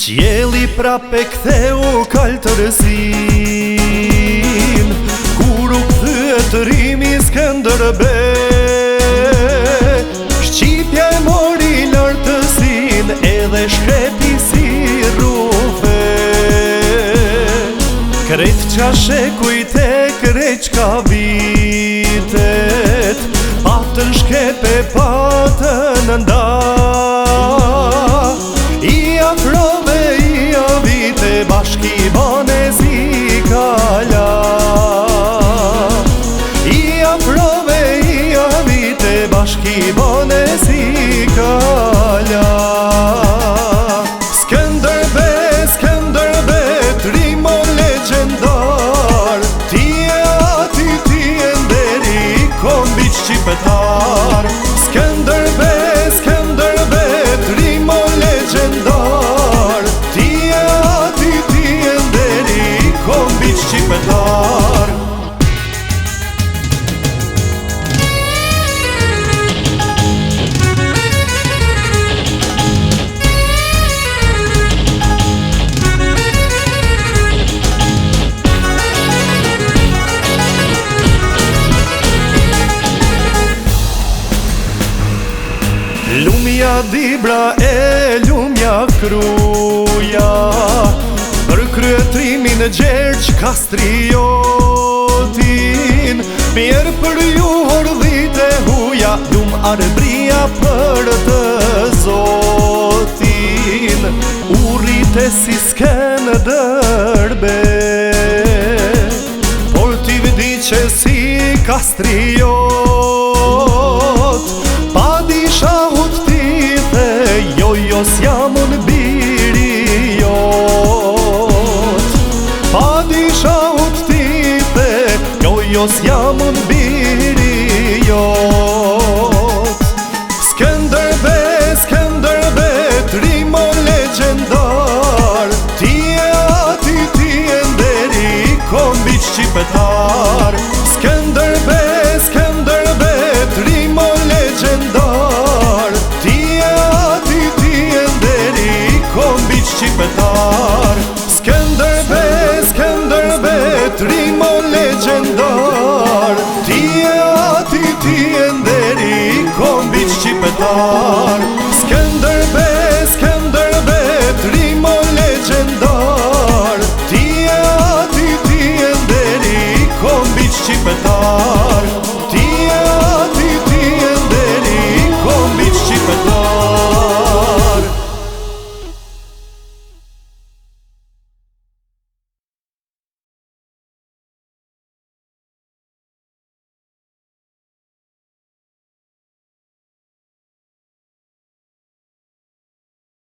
Qieli prape ktheu kaltërësin, kur u kthyet rimi Skënderbej. Shqipja e mori lartësin, edhe shkreti si rufe. Krejt qa shekujt e krejt qka vitet, patën shkepe, patën nda. I afrove, i avite, bashki bane zi kala. I afrove, i avite, bashki bane zi kala. Skënderbej, Skënderbej, trimo legjendar. Ti e ati, ti e nderi, kombit shqipetar. Skënderbej, Skënderbej, trimo legjendar. Ti e ati, ti e nderi, kombit shqipetar. Lumja dibra e lumja kruja, për kryetrimin e Gjergj Kastriotin. Mirë për ju hordhit e huja, lum arbria për të Zotin. Urrite si Skënderbej, por ti vdiqe si Kastriot. Pa di shahut ti the, jo s'jam unë biri jot. Pa di shahut ti the, jo s'jam unë biri jot. Skënderbej, Skënderbej, trimo legjendar. Ti e ati, ti e nderi, kombit shqipetar. Skënderbej, Skënderbej, trimo legjendar. Ti e ati, ti e nderi, kombit shqipetar.